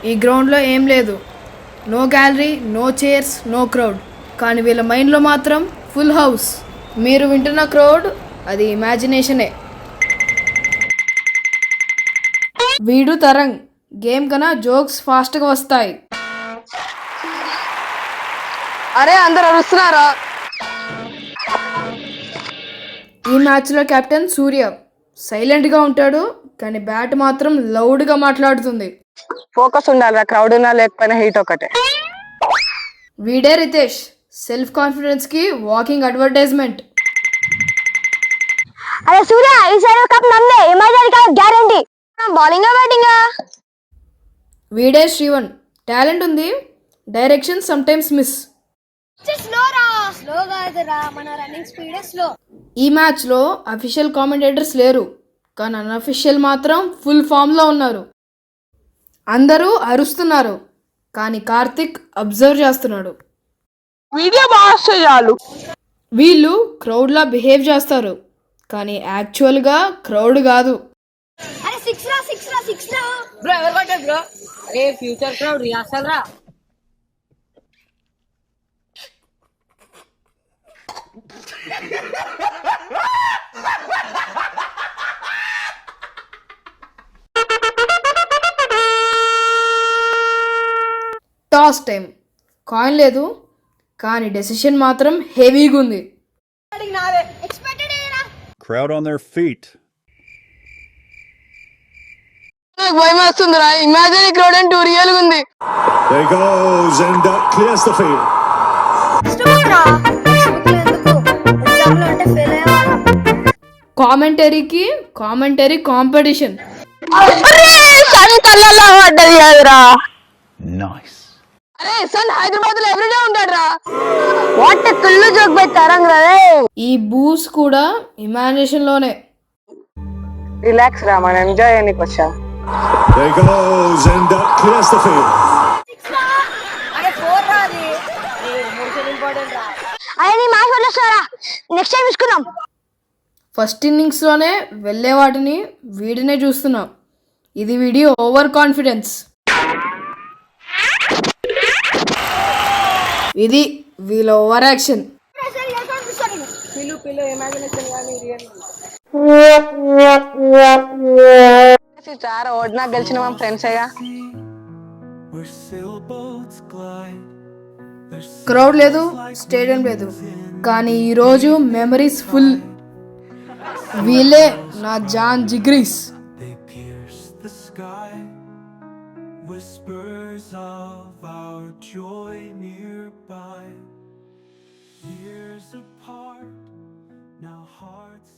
ఈ గ్రౌండ్లో ఏం లేదు, no gallery, no chairs, no crowd. కానీ వీళ్ళ మైండ్లో మాత్రం ఫుల్ హౌస్. మీరు వింటున్న క్రౌడ్ అది ఇమాజినేషనే. వీడు తరంగ్. గేమ్ కన్నా జోక్స్ ఫాస్ట్గా వస్తాయి. అరే అందరు అరుస్తున్నారా? ఈ మ్యాచ్లో కెప్టెన్ సూర్య సైలెంట్గా ఉంటాడు, కానీ బ్యాట్ మాత్రం లౌడ్గా మాట్లాడుతుంది. ఫోకస్ ఉండాలి, క్రౌడ్ ఉన్నా లేకపోయినా హీట్ ఒకటే. వీడే రితేష్, సెల్ఫ్ కాన్ఫిడెన్స్కి వాకింగ్ అడ్వర్టైజ్మెంట్. అరే సూర్య, ఈసారి కప్ నమ్మే imagine cup guarantee. Bowling batting. వీడే శ్రీవన్, టాలెంట్ ఉంది, డైరెక్షన్ సమ్ టైమ్స్ మిస్. ఈ మ్యాచ్లో అఫీషియల్ కామెంటేటర్స్ లేరు, కానీ అన్అఫీషియల్ మాత్రం ఫుల్ ఫామ్లో ఉన్నారు. అందరూ అరుస్తున్నారు, కానీ కార్తిక్ అబ్జర్వ్ చేస్తున్నాడు. వీడియో బాగా చాలు. వీళ్ళు క్రౌడ్లా బిహేవ్ చేస్తారు, కానీ యాక్చువల్గా క్రౌడ్ కాదు. ఫ్యూచర్ క్రౌడ్ అసలు రా. Toss time. కాయిన్ లేదు, కానీ డెసిషన్ మాత్రం హెవీగా ఉంది. Crowd on their feet. భయం వేస్తుందిరా, ఇమాజిన్ క్రౌడ్ అంటూ రియల్ ఉంది. There he goes and clears the field. Commentary competition. Sun కళ్ళల్లో పడ్డది కదరా. Nice. అరే సన్ హైదరాబాద్ లో ఎవ్రీడే ఉంటాడు రా. వాట్ కుళ్ళు జోక్ పెట్టారంగ్ రే. ఈ బూస్ కూడా ఇమాజినేషన్ లోనే. రిలాక్స్ రా, మనం ఎంజాయ్ చేయడానికి వచ్చాం. There he goes and clears the field. అరే మ్యాచ్ వదిలేస్తారా, నెక్స్ట్ టైం తీసుకుందాం. ఫస్ట్ ఇన్నింగ్స్లోనే వెళ్ళే వాటిని వీడినే చూస్తున్నాం. ఇది వీడి ఓవర్ కాన్ఫిడెన్స్. ఇది వీళ్ళ ఓవర్ యాక్షన్. చాలా ఓడినా గెలిచిన మా ఫ్రెండ్సేగా. క్రౌడ్ లేదు, స్టేడియం లేదు, కానీ ఈరోజు మెమరీస్ ఫుల్. వీళ్ళే నా జాన్ జిగ్రీస్. Whispers of our joy nearby, years apart, now hearts